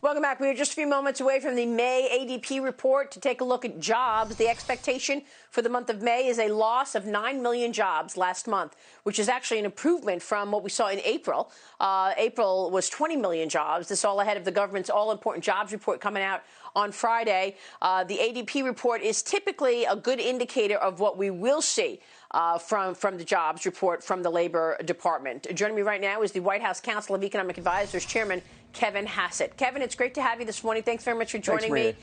Welcome back. We are just a few moments away from the May ADP report to take a look at jobs. The expectation for the month of May is a loss of 9 million jobs last month, which is actually an improvement from what we saw in April. April was 20 million jobs. This all ahead of the government's all-important jobs report coming out on Friday. The ADP report is typically a good indicator of what we will see from the jobs report from the Labor Department. Joining me right now is the White House Council of Economic Advisors Chairman Kevin Hassett. Kevin, it's great to have you this morning. Thanks very much for joining me.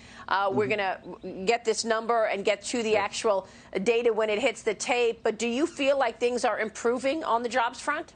We're going to get this number and get to the actual data when it hits the tape. But do you feel like things are improving on the jobs front?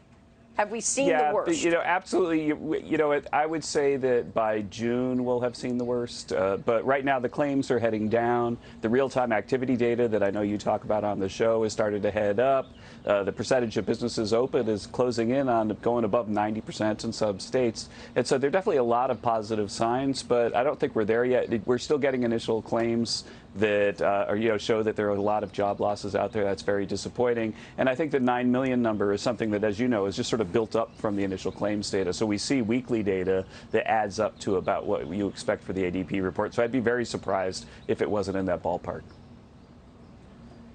Have we seen the worst? Absolutely. I would say that by June we'll have seen the worst. But right now the claims are heading down. The real-time activity data that I know you talk about on the show has started to head up. The percentage of businesses open is closing in on going above 90% in some states. And so there are definitely a lot of positive signs, but I don't think we're there yet. We're still getting initial claims that show that there are a lot of job losses out there. That's very disappointing. And I think the 9 million number is something that, as you know, is just sort of built up from the initial claims data. So we see weekly data that adds up to about what you expect for the ADP report. So I'd be very surprised if it wasn't in that ballpark.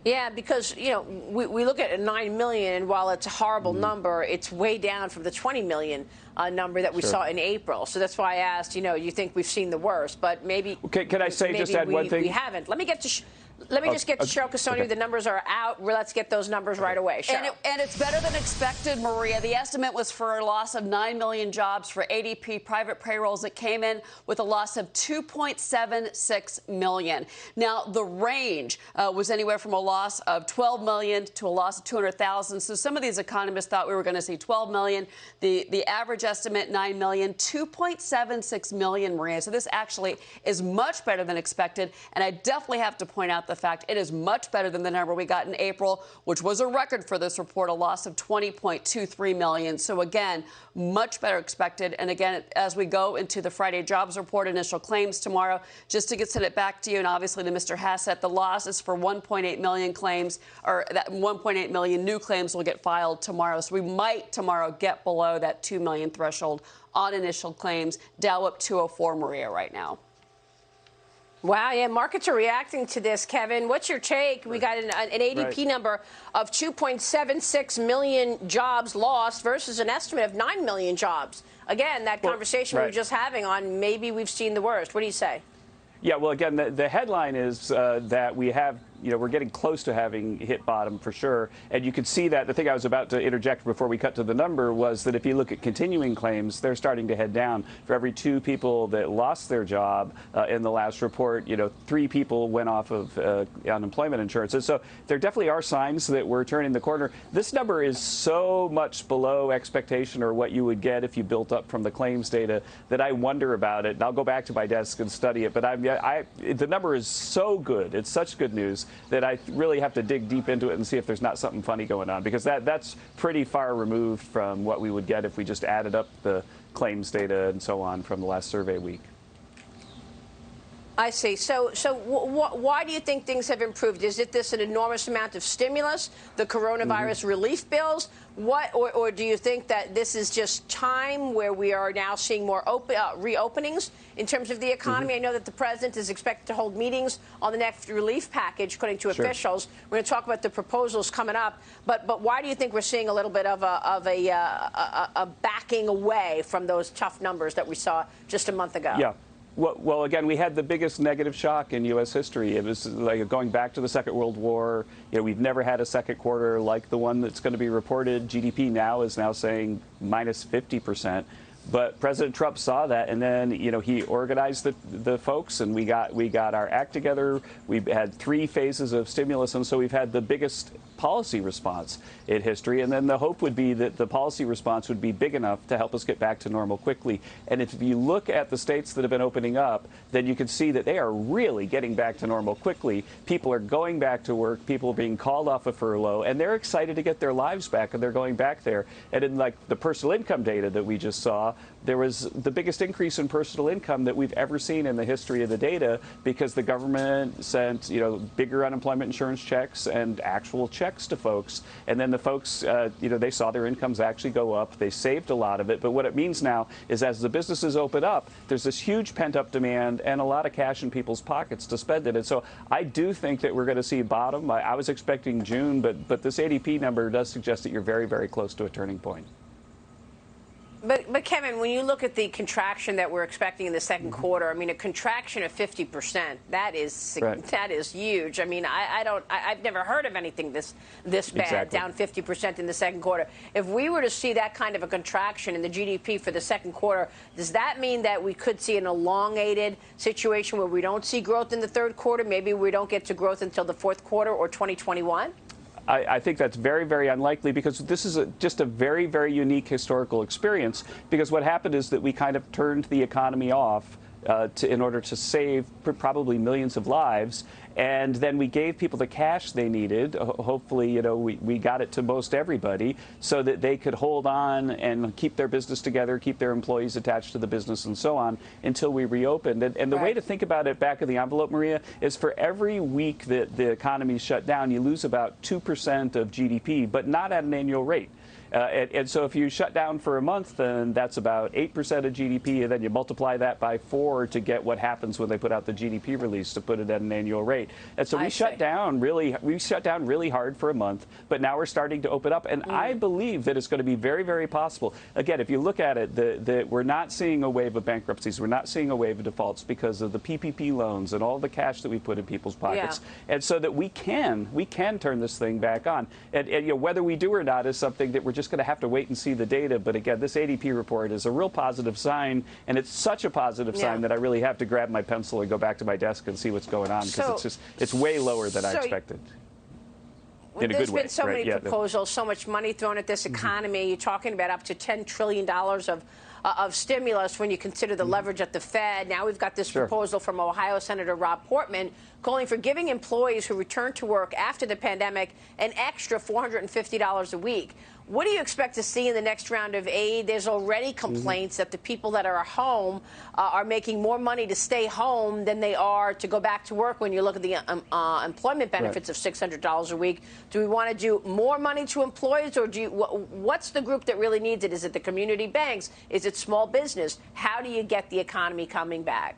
Yeah, because, we look at 9 million, and while it's a horrible number, it's way down from the 20 million number that we saw in April. So that's why I asked, you think we've seen the worst, but maybe. Okay, can I say just add one thing? We haven't. Let me get to. Let me just get to Cheryl Cassoni. Okay. The numbers are out. Let's get those numbers right away. And it's better than expected, Maria. The estimate was for a loss of 9 million jobs for ADP private payrolls. It came in with a loss of 2.76 million. Now, the range was anywhere from a loss of 12 million to a loss of 200,000. So some of these economists thought we were going to see 12 million. The average estimate, 9 million, 2.76 million, Maria. So this actually is much better than expected. And I definitely have to point out the fact it is much better than the number we got in April, which was a record for this report, a loss of 20.23 million. So again, much better expected. And again, as we go into the Friday jobs report, initial claims tomorrow, just to send it back to you, and obviously to Mr. Hassett, the loss is for 1.8 million claims, or that 1.8 million new claims will get filed tomorrow. So we might tomorrow get below that 2 million threshold on initial claims. Dow up 204, Maria, right now. Wow, yeah, markets are reacting to this, Kevin. What's your take? We got an ADP number of 2.76 million jobs lost versus an estimate of 9 million jobs. Again, that conversation we were just having on maybe we've seen the worst. What do you say? Yeah, well, again, the headline is that we have, we're getting close to having hit bottom for sure. And you could see that. The thing I was about to interject before we cut to the number was that if you look at continuing claims, they're starting to head down. For every 2 people that lost their job in the last report, 3 people went off of unemployment insurance. And so there definitely are signs that we're turning the corner. This number is so much below expectation or what you would get if you built up from the claims data that I wonder about it. And I'll go back to my desk and study it. But the number is so good. It's such good news that I really have to dig deep into it and see if there's not something funny going on, because that's pretty far removed from what we would get if we just added up the claims data and so on from the last survey week. I see. So why do you think things have improved? Is it this an enormous amount of stimulus, the coronavirus relief bills? Or do you think that this is just time where we are now seeing more reopenings in terms of the economy? I know that the president is expected to hold meetings on the next relief package, according to officials. We're going to talk about the proposals coming up. But why do you think we're seeing a little bit of a backing away from those tough numbers that we saw just a month ago? Yeah. Well, again, we had the biggest negative shock in U.S. history. It was like going back to the Second World War. We've never had a second quarter like the one that's going to be reported. GDP now is saying minus 50%. But President Trump saw that, and then he organized the folks, and we got our act together. We've had 3 phases of stimulus, and so we've had the biggest policy response in history. And then the hope would be that the policy response would be big enough to help us get back to normal quickly. And if you look at the states that have been opening up, then you can see that they are really getting back to normal quickly. People are going back to work. People are being called off of furlough, and they're excited to get their lives back, and they're going back there. And in the personal income data that we just saw, there was the biggest increase in personal income that we've ever seen in the history of the data, because the government sent, bigger unemployment insurance checks and actual checks to folks. And then the folks, they saw their incomes actually go up. They saved a lot of it. But what it means now is, as the businesses open up, there's this huge pent-up demand and a lot of cash in people's pockets to spend it. And so I do think that we're going to see bottom. I was expecting June, but this ADP number does suggest that you're very, very close to a turning point. But Kevin, when you look at the contraction that we're expecting in the second quarter, I mean, a contraction of 50%, that is huge. I mean, I've never heard of anything this bad, down 50% in the second quarter. If we were to see that kind of a contraction in the GDP for the second quarter, does that mean that we could see an elongated situation where we don't see growth in the third quarter? Maybe we don't get to growth until the fourth quarter or 2021? I think that's very, very unlikely, because this is just a very, very unique historical experience. Because what happened is that we kind of turned the economy off in order to save probably millions of lives. And then we gave people the cash they needed. Hopefully, we got it to most everybody, so that they could hold on and keep their business together, keep their employees attached to the business, and so on, until we reopened. And the way to think about it, back of the envelope, Maria, is for every week that the economy shut down, you lose about 2% of GDP, but not at an annual rate. And so if you shut down for a month, then that's about 8% of GDP, and then you multiply that by 4 to get what happens when they put out the GDP release to put it at an annual rate. And so we shut down really hard for a month, but now we're starting to open up. And I believe that it's going to be very, very possible. Again, if you look at it, we're not seeing a wave of bankruptcies. We're not seeing a wave of defaults because of the PPP loans and all the cash that we put in people's pockets. Yeah. And so that we can turn this thing back on. And whether we do or not is something that we're just going to have to wait and see the data. But again, this ADP report is a real positive sign, and it's such a positive sign that I really have to grab my pencil and go back to my desk and see what's going on, because it's way lower than I expected. In a good way. There's been so many proposals, so much money thrown at this economy. You're talking about up to $10 trillion of stimulus when you consider the leverage at the Fed. Now we've got this proposal from Ohio Senator Rob Portman calling for giving employees who return to work after the pandemic an extra $450 a week. What do you expect to see in the next round of aid? There's already complaints that the people that are home are making more money to stay home than they are to go back to work when you look at the employment benefits of $600 a week. Do we want to do more money to employees, or what's the group that really needs it? Is it the community banks? Is it small business? How do you get the economy coming back?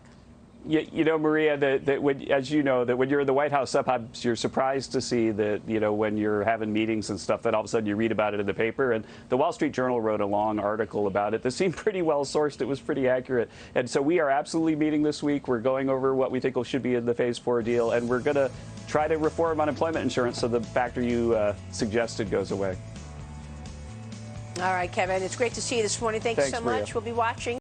Maria, that when you're in the White House, sometimes you're surprised to see that, when you're having meetings and stuff, that all of a sudden you read about it in the paper. And the Wall Street Journal wrote a long article about it that seemed pretty well sourced. It was pretty accurate. And so we are absolutely meeting this week. We're going over what we think should be in the Phase 4 deal, and we're going to try to reform unemployment insurance so the factor you suggested goes away. All right, Kevin, it's great to see you this morning. Thanks so much. Maria. We'll be watching.